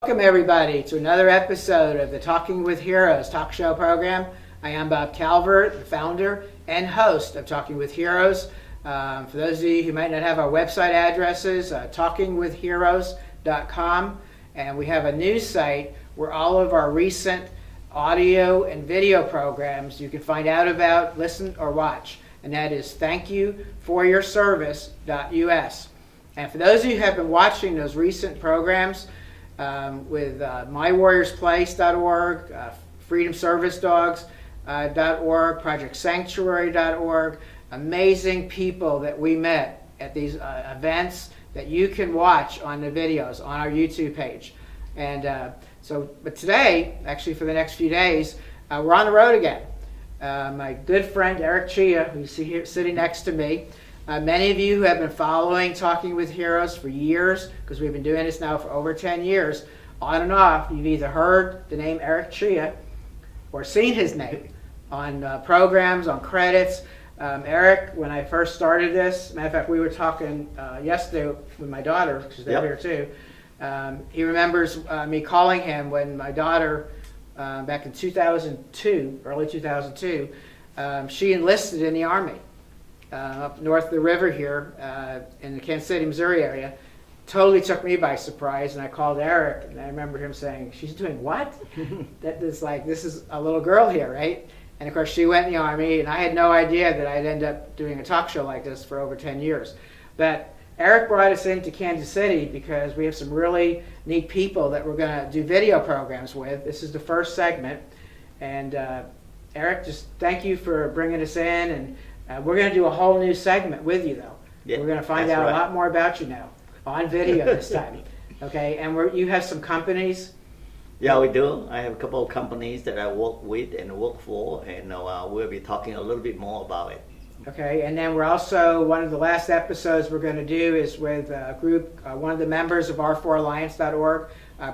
Welcome everybody to another episode of the Talking with Heroes talk show program. I am Bob Calvert, the founder and host of Talking with Heroes. For those of you who might not have our website addresses, talkingwithheroes.com, and we have a news site where all of our recent audio and video programs you can find out about, listen, or watch. And that is thankyoufforyourservice.us. And for those of you who have been watching those recent programs, with mywarriorsplace.org, freedomservicedogs.org, projectsanctuary.org, amazing people that we met at these events that you can watch on the videos on our YouTube page. And but today, actually for the next few days, we're on the road again. My good friend Eric Chia, who's here sitting next to me, many of you who have been following Talking with Heroes for years, because we've been doing this now for over 10 years, on and off, you've either heard the name Eric Chia or seen his name on programs, on credits. Eric, when I first started this, matter of fact, we were talking yesterday with my daughter, because they're here too. He remembers me calling him when my daughter, back in 2002, early 2002, she enlisted in the Army. Up north of the river here in the Kansas City, Missouri area. Totally took me by surprise, and I called Eric, and I remember him saying, "She's doing what?" That is like, this is a little girl here, right? And of course she went in the Army, and I had no idea that I'd end up doing a talk show like this for over 10 years. But Eric brought us into Kansas City because we have some really neat people that we're going to do video programs with. This is the first segment, and Eric, just thank you for bringing us in, and we're going to do a whole new segment with you, though. Yeah, we're going to find out a lot more about you now, on video this time. Okay, and you have some companies? Yeah, we do. I have a couple of companies that I work with and work for, and we'll be talking a little bit more about it. Okay, and then we're also, one of the last episodes we're going to do is with a group, one of the members of r4alliance.org,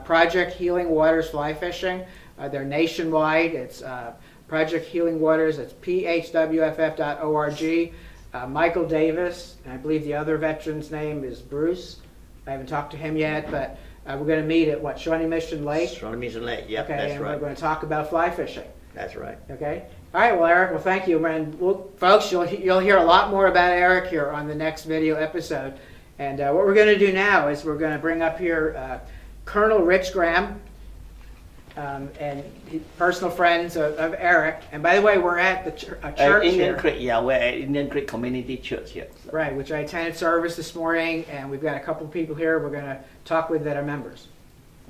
Project Healing Waters Fly Fishing. They're nationwide. It's Project Healing Waters, it's phwff.org. Michael Davis, and I believe the other veteran's name is Bruce. I haven't talked to him yet, but we're going to meet at Shawnee Mission Lake? Shawnee Mission Lake, yep, okay, that's and right. We're going to talk about fly fishing. That's right. Okay. All right, well, Eric, well, thank you. And folks, you'll hear a lot more about Eric here on the next video episode. And what we're going to do now is we're going to bring up here Colonel Rich Graham, and personal friends of Eric. And by the way, we're at the church Indian here. Creek, yeah, we're at Indian Creek Community Church here. So. Right, which I attended service this morning, and we've got a couple of people here we're going to talk with that are members.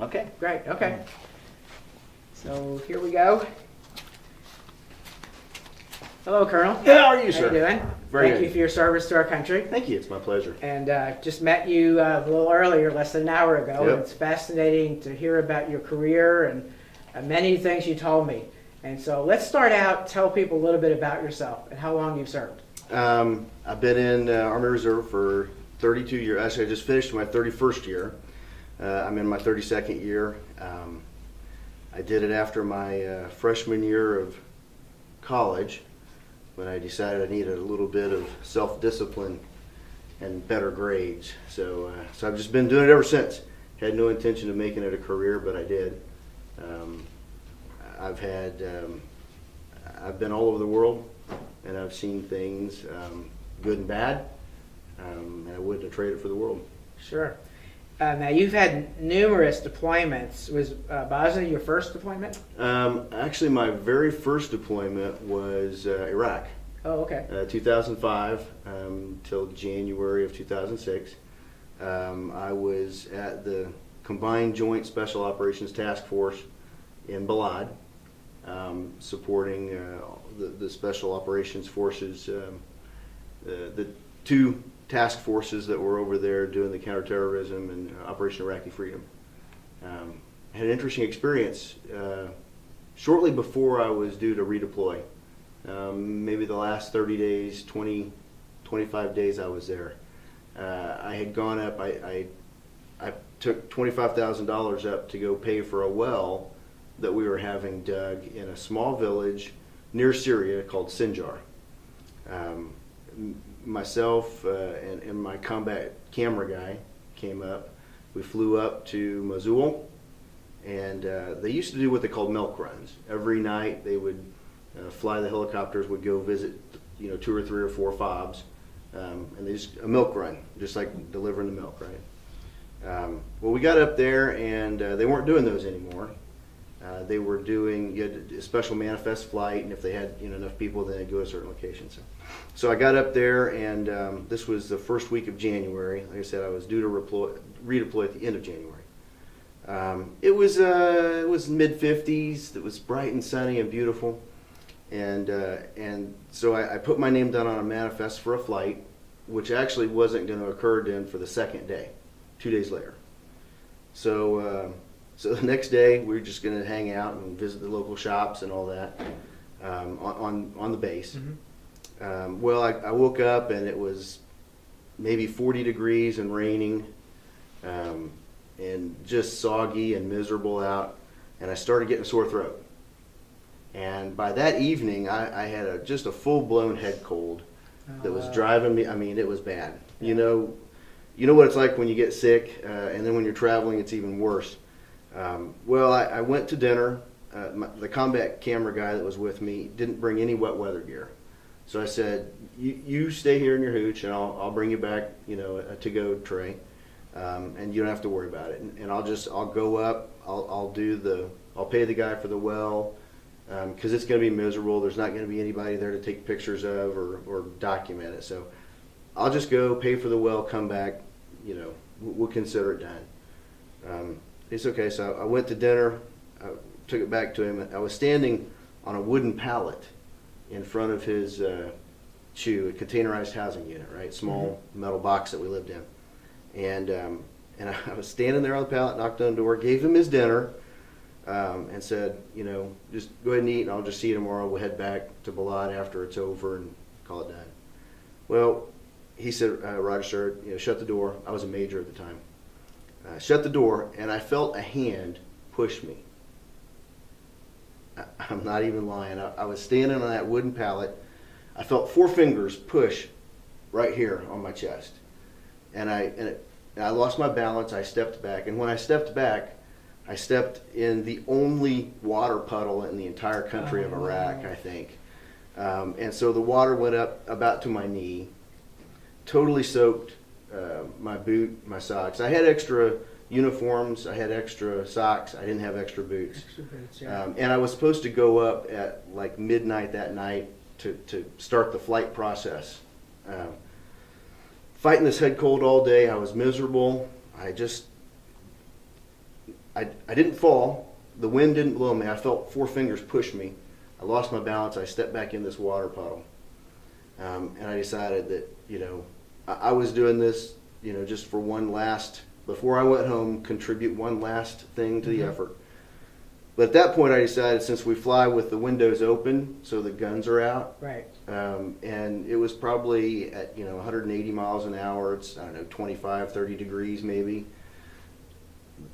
Okay. Great, okay. So here we go. Hello, Colonel. How are you, sir? How you doing? Thank you for your service to our country. Thank you. It's my pleasure. And just met you a little earlier, less than an hour ago. Yep. And it's fascinating to hear about your career and many things you told me. And so let's start out, tell people a little bit about yourself and how long you've served. I've been in Army Reserve for 32 years. Actually, I just finished my 31st year. I'm in my 32nd year. I did it after my freshman year of college, when I decided I needed a little bit of self-discipline and better grades. So I've just been doing it ever since. Had no intention of making it a career, but I did. I've been all over the world, and I've seen things, good and bad, and I wouldn't have traded for the world. Sure. Now you've had numerous deployments. Was Bosnia your first deployment? Actually, my very first deployment was Iraq. Oh, okay. 2005 till January of 2006. I was at the Combined Joint Special Operations Task Force in Balad, supporting the Special Operations Forces, the two task forces that were over there doing the counterterrorism and Operation Iraqi Freedom. Had an interesting experience. Shortly before I was due to redeploy, maybe the last 30 days, 25 days I was there, I had gone up, I took $25,000 up to go pay for a well that we were having dug in a small village near Syria called Sinjar. Myself and my combat camera guy came up. We flew up to Mosul, and they used to do what they called milk runs. Every night they would fly the helicopters, would go visit, 2 or 3 or 4 fobs, and they just a milk run, just like delivering the milk, right? Well, we got up there, and they weren't doing those anymore. They were doing, you had a special manifest flight, and if they had enough people, then they'd go to a certain location. So I got up there, and this was the first week of January. Like I said, I was due to redeploy at the end of January. It was mid 50s. It was bright and sunny and beautiful, and so I put my name down on a manifest for a flight, which actually wasn't going to occur then for the second day, 2 days later. So the next day we were just going to hang out and visit the local shops and all that on the base. Mm-hmm. Well, I woke up and it was maybe 40 degrees and raining. And just soggy and miserable out, and I started getting a sore throat. And by that evening, I had just a full-blown head cold that was driving me. I mean, it was bad. Yeah. You know what it's like when you get sick, and then when you're traveling, it's even worse. Well, I went to dinner. The combat camera guy that was with me didn't bring any wet weather gear, so I said, "You stay here in your hooch, and I'll bring you back, a to-go tray." And you don't have to worry about it. And I'll go up. I'll pay the guy for the well, because it's going to be miserable. There's not going to be anybody there to take pictures of or document it. So I'll just go pay for the well, come back. We'll consider it done. It's okay. So I went to dinner. I took it back to him. I was standing on a wooden pallet in front of his CHU, a containerized housing unit, right? Small metal box that we lived in. And I was standing there on the pallet, knocked on the door, gave him his dinner, and said, just go ahead and eat, and I'll just see you tomorrow. We'll head back to Balad after it's over and call it done. Well, he said, Roger, sir, shut the door. I was a major at the time. Shut the door, and I felt a hand push me. I'm not even lying. I was standing on that wooden pallet. I felt 4 fingers push right here on my chest. And I lost my balance. I stepped back, and when I stepped back, I stepped in the only water puddle in the entire country of Iraq, I think. And so the water went up about to my knee, totally soaked my boot, my socks. I had extra uniforms. I had extra socks. I didn't have extra boots. Yeah. And I was supposed to go up at like midnight that night to start the flight process. Fighting this head cold all day. I was miserable. I didn't fall. The wind didn't blow me. I felt 4 fingers push me. I lost my balance. I stepped back in this water puddle. And I decided that, I was doing this, just for before I went home, contribute one last thing to the effort. But at that point, I decided, since we fly with the windows open, so the guns are out. Right. And it was probably at 180 miles an hour. It's 25, 30 degrees maybe.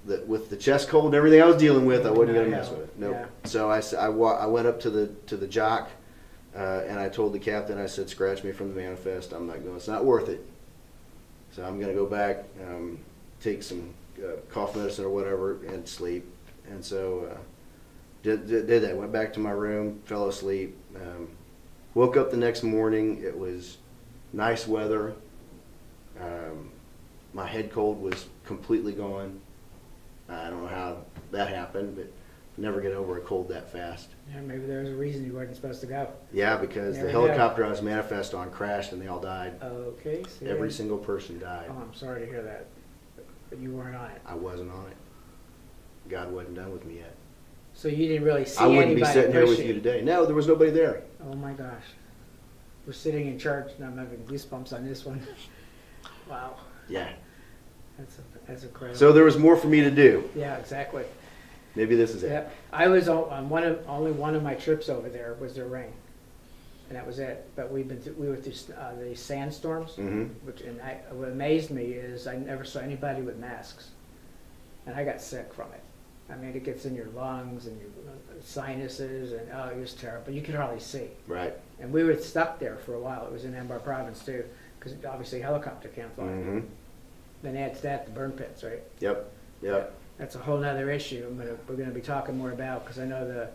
With the chest cold and everything I was dealing with, I wasn't going to mess with it. Nope. Yeah. So I went up to the jock, and I told the captain, I said, scratch me from the manifest. I'm not going. It's not worth it. So I'm going to go back, take some cough medicine or whatever, and sleep. And so did that. Went back to my room, fell asleep. Woke up the next morning. It was nice weather. My head cold was completely gone. I don't know how that happened, but never get over a cold that fast. Yeah, maybe there was a reason you weren't supposed to go. Yeah, because the helicopter I was manifest on crashed and they all died. Okay. So every single person died. Oh, I'm sorry to hear that. But you weren't on it. I wasn't on it. God wasn't done with me yet. So you didn't really see anybody. I wouldn't be sitting here with pushing. you today. No, there was nobody there. Oh my gosh. We're sitting in church and I'm having goosebumps on this one. Wow. Yeah. That's incredible. So there was more for me to do. Yeah, exactly. Maybe this is it. Yeah, I was on only one of my trips over there was the rain, and that was it. But we were through the sandstorms, what amazed me is I never saw anybody with masks, and I got sick from it. I mean, it gets in your lungs and your sinuses, and it was terrible. You could hardly see. Right. And we were stuck there for a while. It was in Anbar Province too, because obviously helicopter can't fly. Mm-hmm. Then add to that the burn pits, right? Yep. that's a whole nother issue we're going to be talking more about, because I know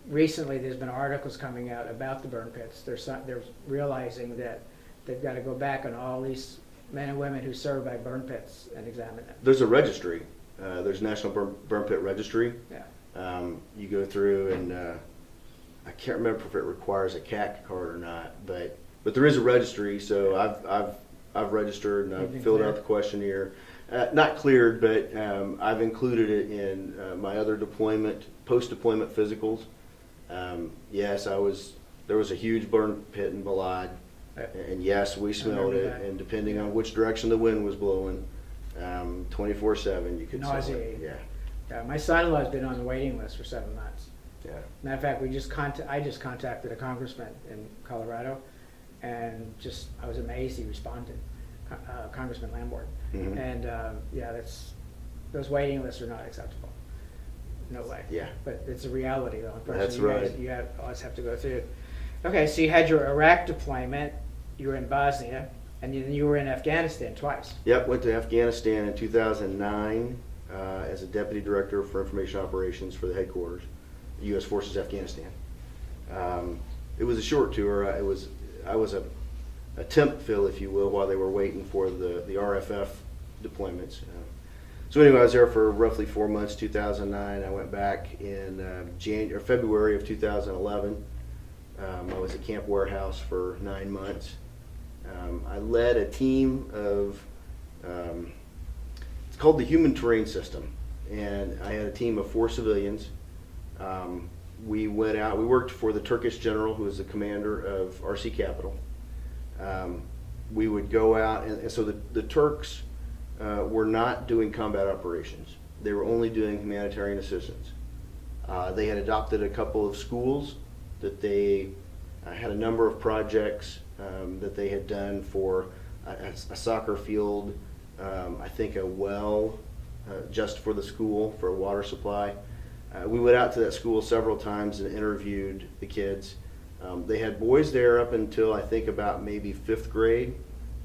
recently there's been articles coming out about the burn pits. They're realizing that they've got to go back on all these men and women who serve by burn pits and examine them. There's a registry. There's National Burn Pit Registry. Yeah. You go through, and I can't remember if it requires a CAC card or not, but there is a registry. So I've registered and I've filled out the questionnaire. Not cleared, but I've included it in my other post-deployment physicals. Yes, there was a huge burn pit in Balad, and yes, we smelled it, that. and depending on which direction the wind was blowing, 24/7 you could smell it. Nauseating. Yeah. Yeah, my son-in-law's been on the waiting list for 7 months. Yeah. Matter of fact, I just contacted a congressman in Colorado, and I was amazed he responded, Congressman Lamborn. Mhm. And those waiting lists are not acceptable. No way. Yeah. But it's a reality, though. That's right. You always have to go through. Okay, so you had your Iraq deployment, you were in Bosnia, and then you were in Afghanistan twice. Yep, went to Afghanistan in 2009 as a deputy director for information operations for the headquarters, U.S. Forces Afghanistan. It was a short tour. I was a temp fill, if you will, while they were waiting for the RFF deployments. So anyway, I was there for roughly 4 months, 2009. I went back in February of 2011. I was at Camp Warehouse for 9 months. I led a team of, it's called the Human Terrain System, and I had a team of 4 civilians. We went out, we worked for the Turkish general, who was the commander of RC Capital. We would go out, and so the Turks were not doing combat operations. They were only doing humanitarian assistance. They had adopted a couple of schools that they had a number of projects that they had done for a soccer field, I think a well just for the school for a water supply. We went out to that school several times and interviewed the kids. They had boys there up until I think about maybe 5th grade,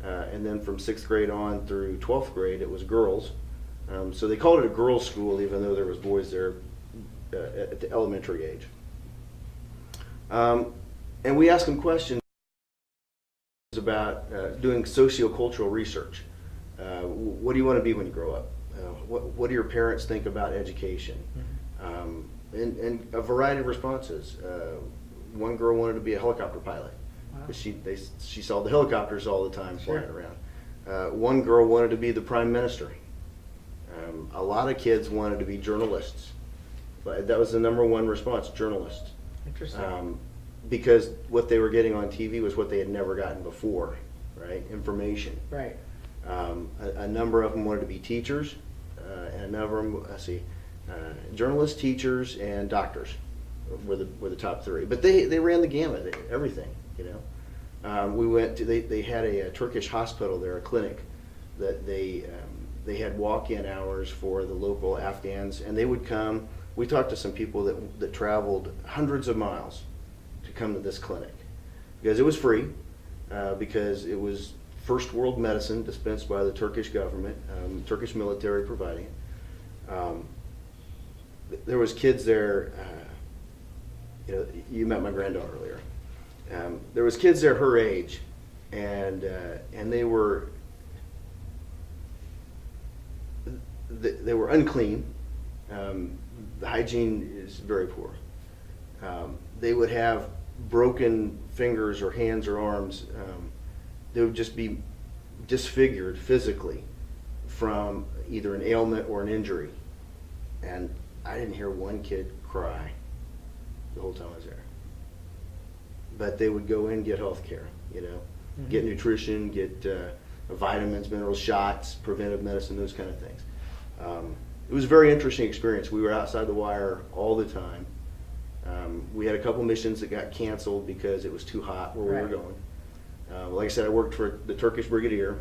and then from 6th grade on through 12th grade it was girls. So they called it a girls' school even though there was boys there at the elementary age. And we asked them questions about doing sociocultural research. What do you want to be when you grow up? What do your parents think about education? And a variety of responses. One girl wanted to be a helicopter pilot because she saw the helicopters all the time flying around. One girl wanted to be the prime minister. A lot of kids wanted to be journalists, but that was the number one response: journalists. Interesting. Because what they were getting on TV was what they had never gotten before, right? Information. Right. A number of them wanted to be teachers, and a number of them, journalists, teachers, and doctors were the top 3. But they ran the gamut, everything, you know. We went to they had a Turkish hospital there, a clinic that they had walk-in hours for the local Afghans, and they would come. We talked to some people that traveled hundreds of miles to come to this clinic because it was free, because it was first world medicine dispensed by the Turkish government, Turkish military providing it. There was kids there. You met my granddaughter earlier. There was kids there her age, and they were unclean. The hygiene is very poor. They would have broken fingers or hands or arms. They would just be disfigured physically from either an ailment or an injury. And I didn't hear one kid cry the whole time I was there. But they would go in, get health care, get nutrition, get vitamins, minerals, shots, preventive medicine, those kind of things. It was a very interesting experience. We were outside the wire all the time. We had a couple missions that got canceled because it was too hot where we were going. Like I said, I worked for the Turkish brigadier,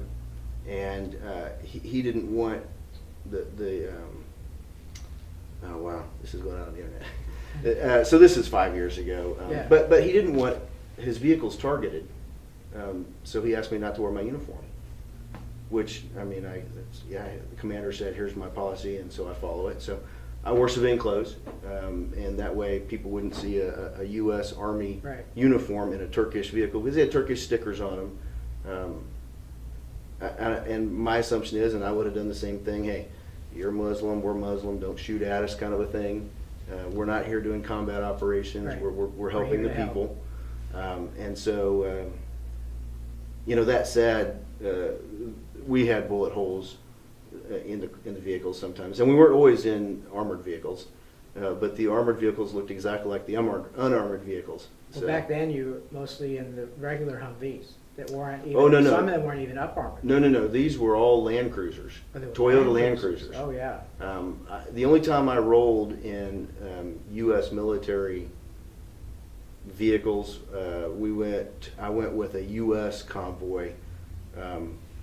and he didn't want oh wow, this is going out on the internet. So this is 5 years ago. But he didn't want his vehicles targeted, so he asked me not to wear my uniform. which, I mean, the commander said, here's my policy, and so I follow it. So I wore civilian clothes, and that way people wouldn't see a U.S. Army Right. uniform in a Turkish vehicle, because they had Turkish stickers on them. And my assumption is, and I would have done the same thing, hey, you're Muslim, we're Muslim, don't shoot at us, kind of a thing. We're not here doing combat operations, Right. we're helping here the to help. people. And so, that said, we had bullet holes in the vehicles sometimes, and we weren't always in armored vehicles, but the armored vehicles looked exactly like the unarmored vehicles. Well, back then you were mostly in the regular Humvees that weren't even. Oh, no. Some of them weren't even up armored. No. These were all Land Cruisers, Oh, they were Toyota Land Cruisers. Oh yeah. The only time I rolled in U.S. military vehicles, I went with a U.S. convoy.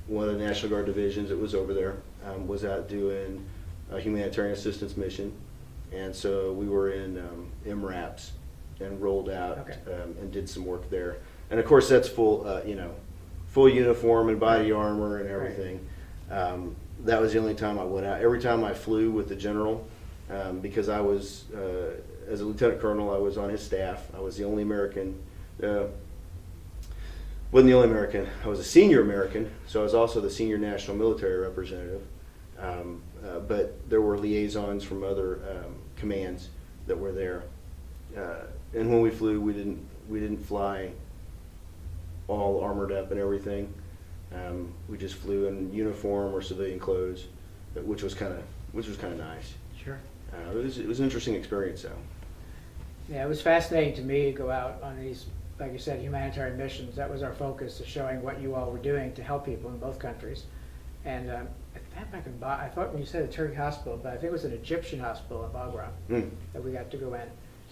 One of the National Guard divisions that was over there was out doing a humanitarian assistance mission, and so we were in MRAPs and rolled out Okay. and did some work there. And of course, that's full uniform and body armor and everything. That was the only time I went out. Every time I flew with the general, because I was, as a lieutenant colonel, I was on his staff. I was the only American. Wasn't the only American. I was a senior American, so I was also the senior national military representative. But there were liaisons from other commands that were there. And when we flew, we didn't fly all armored up and everything. We just flew in uniform or civilian clothes, which was kind of nice. Sure. It was an interesting experience, though. Yeah, it was fascinating to me to go out on these, like you said, humanitarian missions. That was our focus, is showing what you all were doing to help people in both countries. And I thought when you said a Turkey hospital, but I think it was an Egyptian hospital in Bagram that we got to go in.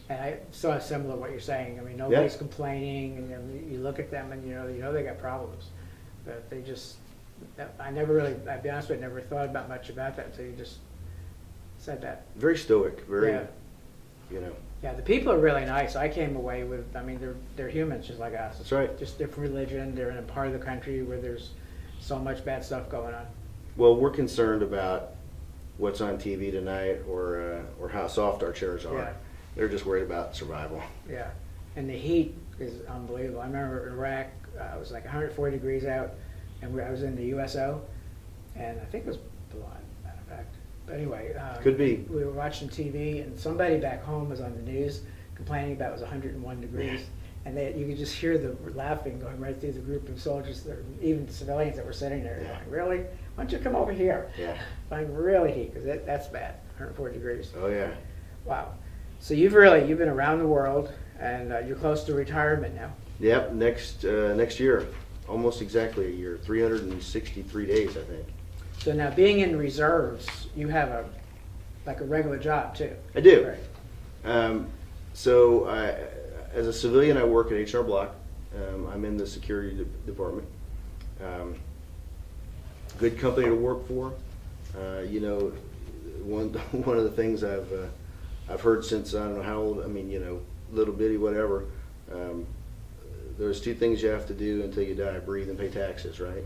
And I saw similar to what you're saying. I mean, nobody's complaining, and you look at them and you know they got problems. But they just, I'll be honest with you, I never thought about much about that until you just said that. Very stoic, very, Yeah. Yeah, the people are really nice. I came away with, I mean, they're humans just like us. That's right. Just different religion. They're in a part of the country where there's so much bad stuff going on. Well, we're concerned about what's on TV tonight or how soft our chairs are. Yeah. They're just worried about survival. Yeah, and the heat is unbelievable. I remember in Iraq, it was like 140 degrees out, and I was in the USO, and I think it was Milan, matter of fact. But anyway, Could be. We were watching TV, and somebody back home was on the news complaining about it was 101 degrees, and you could just hear the laughing going right through the group of soldiers, even civilians that were sitting there. Yeah. Going, really? Why don't you come over here? Yeah. Find really heat, because that's bad, 140 degrees. Oh yeah. Wow. So you've been around the world, and you're close to retirement now. Yep. Next year, almost exactly a year, 363 days, I think. So now, being in reserves, you have a regular job too. I do. Right. So as a civilian, I work at H&R Block. I'm in the security department. Good company to work for. One of the things I've heard since I don't know how old. I mean, little bitty, whatever. There's two things you have to do until you die: breathe and pay taxes, right?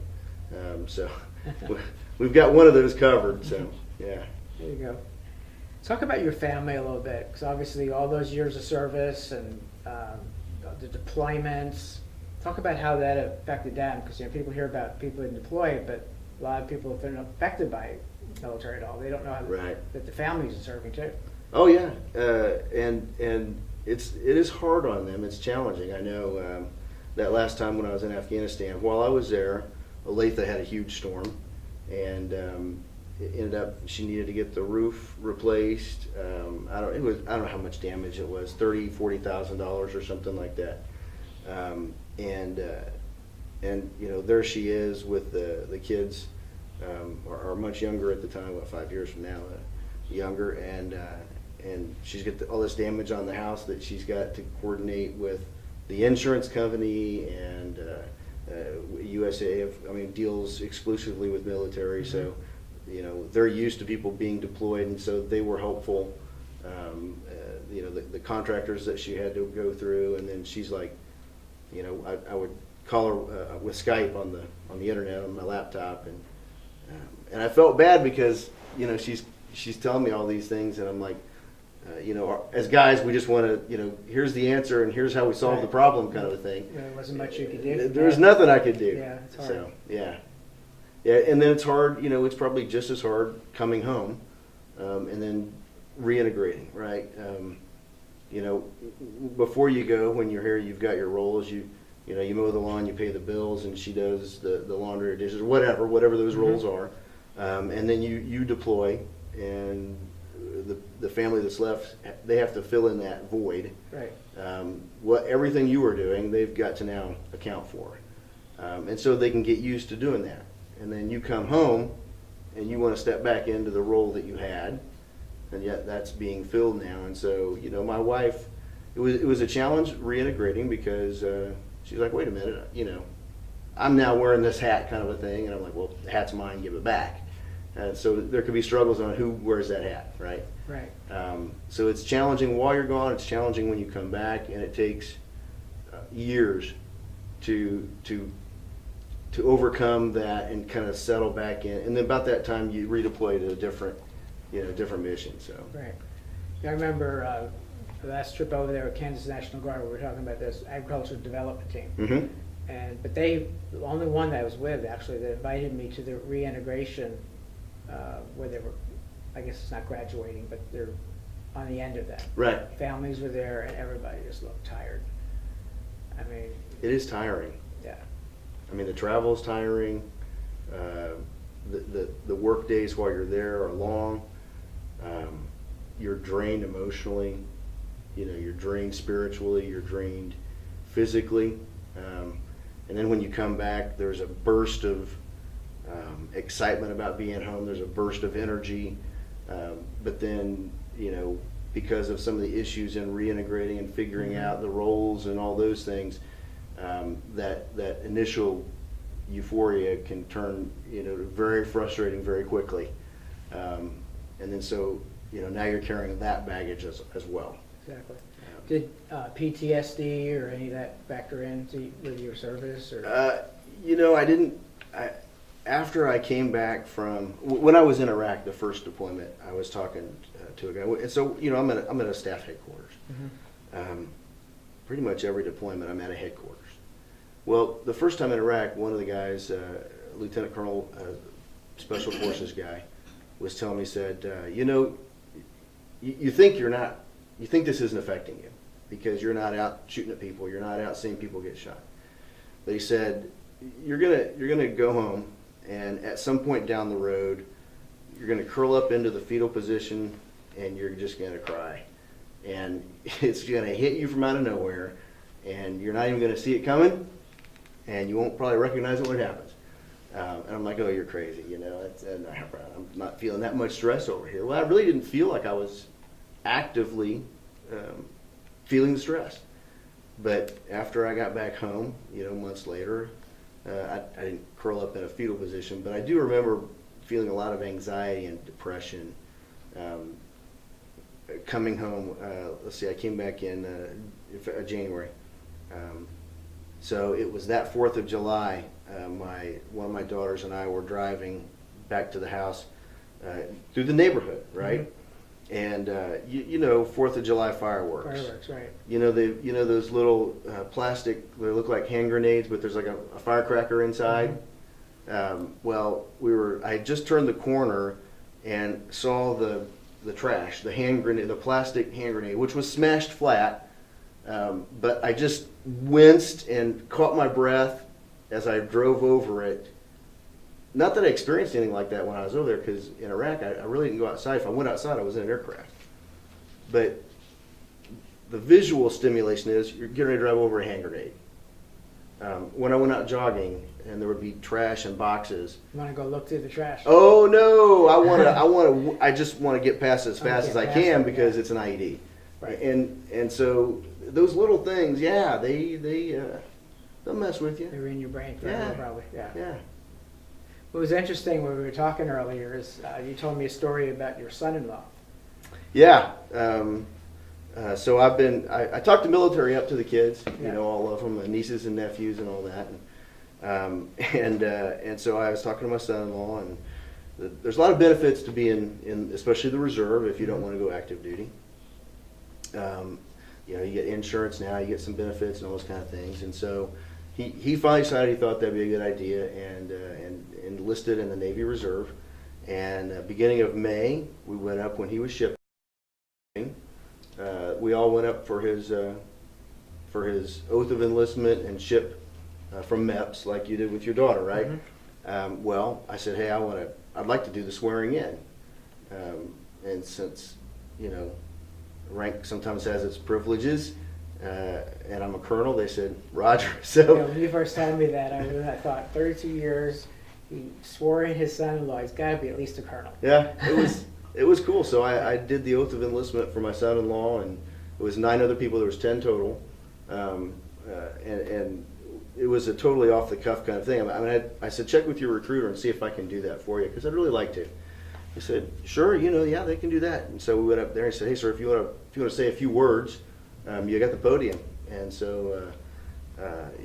So we've got one of those covered. So yeah. There you go. Talk about your family a little bit, because obviously all those years of service and the deployments. Talk about how that affected them, because people hear about people in deploy, but a lot of people, if they're not affected by military at all, they don't know how that the families are serving too. Oh yeah, and it is hard on them. It's challenging. I know that last time when I was in Afghanistan, while I was there, Olathe had a huge storm, and it ended up she needed to get the roof replaced. I don't know how much damage it was, $40,000 or something like that. And there she is with the kids are much younger at the time, 5 years from now, younger, and she's got all this damage on the house that she's got to coordinate with the insurance company, and USA deals exclusively with military, so they're used to people being deployed, and so they were helpful. The contractors that she had to go through, and then she's like, I would call her with Skype on the internet on my laptop, and And I felt bad because, you know, she's telling me all these things, and I'm like, you know, as guys, we just want to, you know, here's the answer and here's how we solve the problem, kind of a thing. There wasn't much you could do. There was nothing I could do. Yeah, it's hard. So yeah, and then it's hard. You know, it's probably just as hard coming home, and then reintegrating. Right. You know, before you go, when you're here, you've got your roles. You know, you mow the lawn, you pay the bills, and she does the laundry or dishes, whatever those roles are, and then you deploy, and the family that's left, they have to fill in that void. Right. Everything you were doing, they've got to now account for, and so they can get used to doing that. And then you come home, and you want to step back into the role that you had, and yet that's being filled now. And so, you know, my wife, it was a challenge reintegrating because she's like, wait a minute, you know, I'm now wearing this hat, kind of a thing, and I'm like, well, the hat's mine, give it back. And so there could be struggles on who wears that hat, right? Right. So it's challenging while you're gone. It's challenging when you come back, and it takes years to overcome that and kind of settle back in. And then about that time, you redeploy to a different mission. So Right. Yeah, I remember the last trip over there with Kansas National Guard, we were talking about this agricultural development team. Mm-hmm. But the only one that I was with, actually, that invited me to the reintegration, where they were, I guess it's not graduating, but they're on the end of that. Right. Families were there, and everybody just looked tired. I mean, It is tiring. yeah. I mean, the travel is tiring. The work days while you're there are long. You're drained emotionally. You know, you're drained spiritually. You're drained physically. And then when you come back, there's a burst of excitement about being home. There's a burst of energy. But then, you know, because of some of the issues in reintegrating and figuring out the roles and all those things, that initial euphoria can turn, you know, very frustrating very quickly. And then so, you know, now you're carrying that baggage as well. Exactly. Did PTSD or any of that factor into with your service? Or? You know, I didn't. After I came back from when I was in Iraq, the first deployment, I was talking to a guy. And so, you know, I'm at a staff headquarters. Pretty much every deployment, I'm at a headquarters. Well, the first time in Iraq, one of the guys, Lieutenant Colonel, Special Forces guy, was telling me, said, you know, you think this isn't affecting you because you're not out shooting at people, you're not out seeing people get shot. But he said, you're gonna go home, and at some point down the road, you're gonna curl up into the fetal position, and you're just gonna cry, and it's gonna hit you from out of nowhere, and you're not even gonna see it coming, and you won't probably recognize it when it happens. And I'm like, oh, you're crazy, you know. I'm not feeling that much stress over here. Well, I really didn't feel like I was actively feeling the stress. But after I got back home, you know, months later, I didn't curl up in a fetal position, but I do remember feeling a lot of anxiety and depression. Coming home, let's see, I came back in January. So it was that 4th of July, one of my daughters and I were driving back to the house through the neighborhood, right? Mm-hmm. And you know, 4th of July fireworks. Fireworks, right? You know those little plastic. They look like hand grenades, but there's like a firecracker inside. Mm-hmm. I had just turned the corner and saw the trash, the hand grenade, the plastic hand grenade, which was smashed flat. But I just winced and caught my breath as I drove over it. Not that I experienced anything like that when I was over there, because in Iraq, I really didn't go outside. If I went outside, I was in an aircraft. But the visual stimulation is you're getting ready to drive over a hand grenade. When I went out jogging and there would be trash and boxes. You want to go look through the trash? Oh no! I just want to get past it as fast as I can because it's an IED. Right. And so those little things, yeah, they'll mess with you. They were in your brain forever, Yeah. probably. Yeah. Yeah. What was interesting when we were talking earlier is you told me a story about your son-in-law. Yeah. So I talked the military up to the kids, Yeah. you know, all of them, nieces and nephews and all that. And so I was talking to my son-in-law, and there's a lot of benefits to being in, especially the reserve, if you don't want to go active duty. You know, you get insurance now, you get some benefits and all those kind of things. And so he finally decided he thought that'd be a good idea and enlisted in the Navy Reserve. And beginning of May, we went up when he was shipping. We all went up for his oath of enlistment and ship from MEPS, like you did with your daughter, right? Mm-hmm. Well, I said, hey, I'd like to do the swearing in. And since, you know, rank sometimes has its privileges, and I'm a colonel, they said, Roger. So When you first told me that, I thought 32 years, he swore in his son-in-law, he's got to be at least a colonel. yeah, it was cool. So I did the oath of enlistment for my son-in-law, and it was 9 other people. There was 10 total, and it was a totally off-the-cuff kind of thing. I mean, I said, check with your recruiter and see if I can do that for you, because I'd really like to. He said, sure, you know, yeah, they can do that. And so we went up there and he said, hey, sir, if you want to say a few words, you got the podium. And so,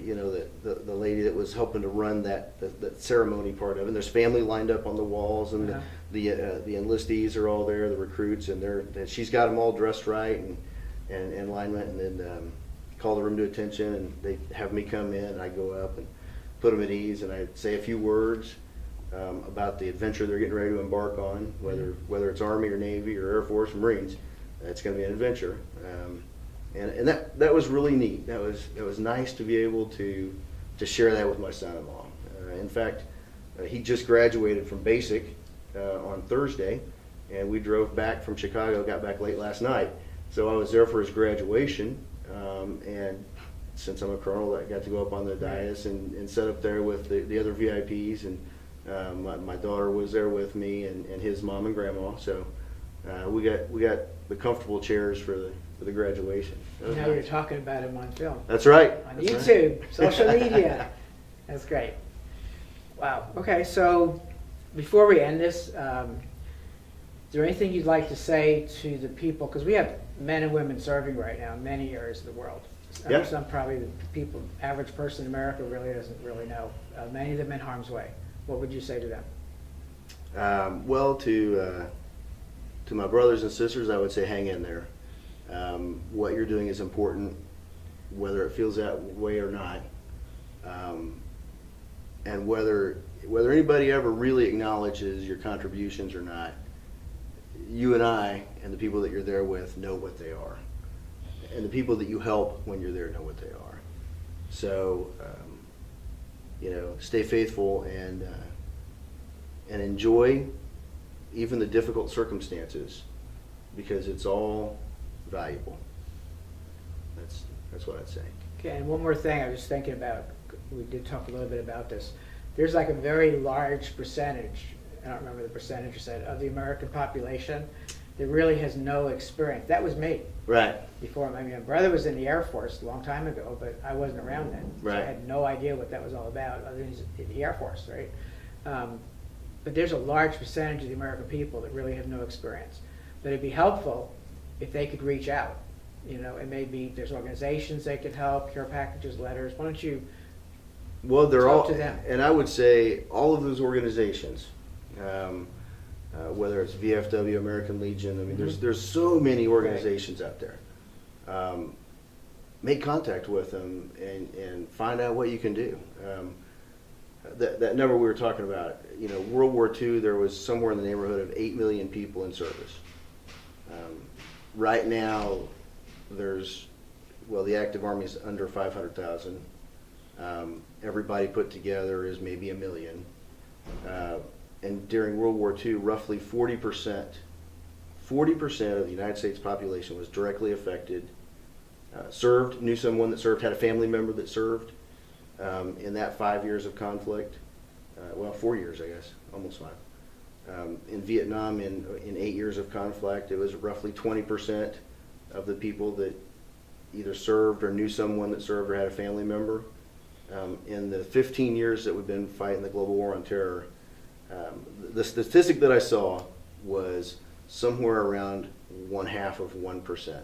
you know, the lady that was helping to run that ceremony part of it, and there's family lined up on the walls, and the enlistees are all there, the recruits, and she's got them all dressed right and in alignment, and then call the room to attention, and they have me come in, and I go up and put them at ease, and I say a few words about the adventure they're getting ready to embark on, whether it's Army or Navy or Air Force or Marines. It's going to be an adventure, and that was really neat. It was nice to be able to share that with my son-in-law. In fact, he just graduated from basic on Thursday, and we drove back from Chicago, got back late last night. So I was there for his graduation, and since I'm a colonel, I got to go up on the dais and sit up there with the other VIPs, and my daughter was there with me, and his mom and grandma. So we got the comfortable chairs for the graduation. Now you're talking about him on film. That's right. On That's YouTube, right. social media. That's great. Wow. Okay, so before we end this, is there anything you'd like to say to the people? Because we have men and women serving right now in many areas of the world. Yeah. Some probably the people, average person in America really doesn't really know. Many of them in harm's way. What would you say to them? Well, to my brothers and sisters, I would say hang in there. What you're doing is important, whether it feels that way or not, and whether anybody ever really acknowledges your contributions or not. You and I and the people that you're there with know what they are, and the people that you help when you're there know what they are. So, you know, stay faithful and enjoy even the difficult circumstances, because it's all valuable. That's what I'd say. Okay, and one more thing I was thinking about, we did talk a little bit about this. There's like a very large percentage, I don't remember the percentage you said, of the American population that really has no experience. That was me. Right. Before, I mean, my brother was in the Air Force a long time ago, but I wasn't around then. So Right. I had no idea what that was all about, other than he's in the Air Force, right? But there's a large percentage of the American people that really have no experience. But it'd be helpful if they could reach out. You know, it may be there's organizations that could help, care packages, letters. Why don't you Well, they're talk all, to them? and I would say all of those organizations, whether it's VFW, American Legion. I mean, there's so many organizations out there. Make contact with them and find out what you can do. That number we were talking about, you know, World War II, there was somewhere in the neighborhood of 8 million people in service. Right now, the active Army is under 500,000. Everybody put together is maybe 1 million. And during World War II, roughly 40% of the United States population was directly affected, served, knew someone that served, had a family member that served in that 5 years of conflict. 4 years, I guess, almost 5. In Vietnam, in 8 years of conflict, it was roughly 20% of the people that either served or knew someone that served or had a family member. In the 15 years that we've been fighting the global war on terror, the statistic that I saw was somewhere around 1/2%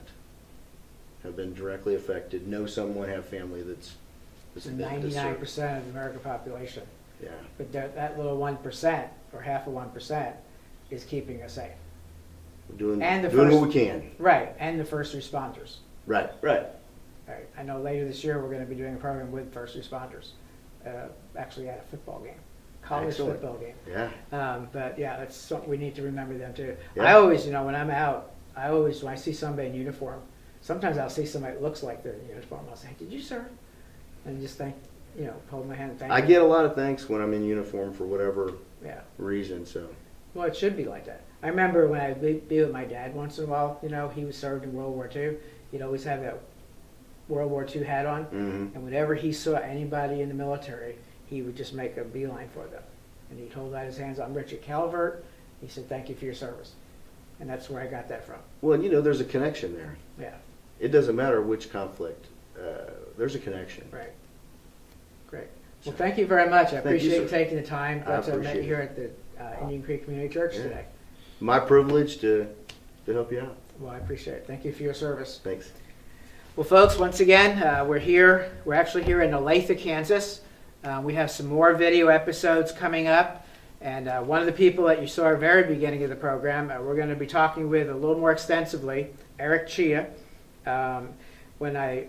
have been directly affected, know someone, have family that's So been 99% of the American population. Yeah. But that little 1% or half of 1% is keeping us safe. We're doing And the doing first- what we can. Right, and the first responders. Right. Right. I know later this year we're going to be doing a program with first responders, actually at a football game, college Excellent. football game. Yeah. But yeah, that's something we need to remember them too. Yeah. I always, when I'm out, when I see somebody in uniform, sometimes I'll see somebody that looks like they're in uniform. I'll say, "Did you serve?" And just thank, hold my hand and thank I you. get a lot of thanks when I'm in uniform for whatever Yeah. reason. So Well, it should be like that. I remember when I'd be with my dad once in a while, he was served in World War II. He'd always have that World War II hat on. Mhm. And whenever he saw anybody in the military, he would just make a beeline for them. And he'd hold out his hands. "I'm Richard Calvert." He said, "Thank you for your service." And that's where I got that from. well, there's a connection there. Yeah, It doesn't matter which conflict. There's a connection. right. Great. Well, thank you very much. I Thank you, appreciate you sir. taking the time. I Glad to have met appreciate you it. here at the Indian Creek Community Church Yeah. today. My privilege to help you out. Well, I appreciate it. Thank you for your service. Thanks. Well, folks, once again, we're here. We're actually here in Olathe, Kansas. We have some more video episodes coming up. And one of the people that you saw at the very beginning of the program, we're going to be talking with a little more extensively, Eric Chia. When I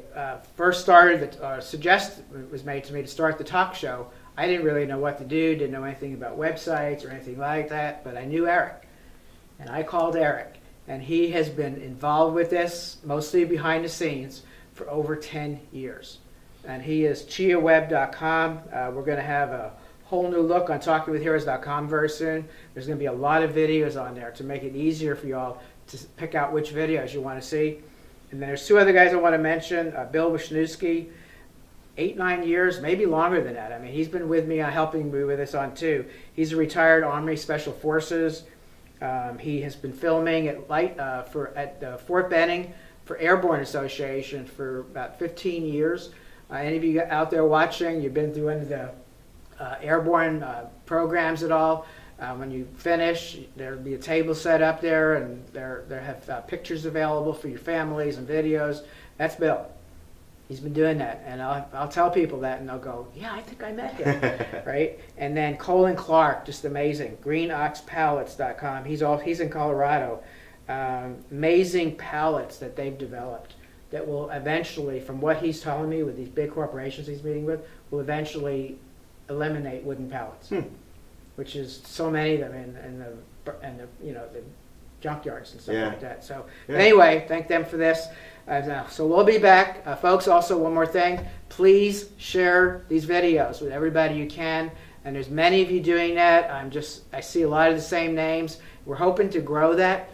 first started, suggestion was made to me to start the talk show, I didn't really know what to do, didn't know anything about websites or anything like that, but I knew Eric. And I called Eric. And he has been involved with this, mostly behind the scenes, for over 10 years. And he is chiaweb.com. We're going to have a whole new look on talkingwithheroes.com very soon. There's going to be a lot of videos on there to make it easier for you all to pick out which videos you want to see. And then there's two other guys I want to mention. Bill Wisniewski, 8-9 years, maybe longer than that. I mean, he's been with me, helping me with this on too. He's a retired Army Special Forces. He has been filming at Fort Benning for Airborne Association for about 15 years. Any of you out there watching, you've been through any of the airborne programs at all. When you finish, there'll be a table set up there, and there have pictures available for your families and videos. That's Bill. He's been doing that, and I'll tell people that, and they'll go, "Yeah, I think I met him," right? And then Colin Clark, just amazing. GreenOxPallets.com. He's in Colorado. Amazing pallets that they've developed that will eventually, from what he's telling me, with these big corporations he's meeting with, will eventually eliminate wooden pallets, which is so many of them in the junkyards and stuff Yeah. like that. So Yeah. anyway, thank them for this. So we'll be back. Folks, also one more thing. Please share these videos with everybody you can. And there's many of you doing that. I see a lot of the same names. We're hoping to grow that.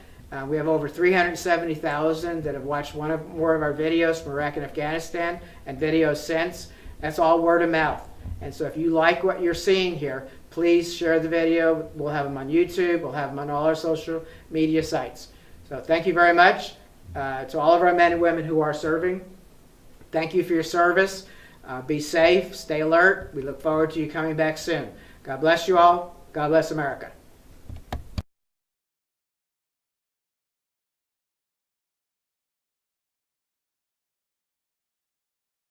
We have over 370,000 that have watched one or more of our videos from Iraq and Afghanistan and videos since. That's all word of mouth. And so if you like what you're seeing here, please share the video. We'll have them on YouTube. We'll have them on all our social media sites. So thank you very much. To all of our men and women who are serving, thank you for your service. Be safe, stay alert. We look forward to you coming back soon. God bless you all. God bless America.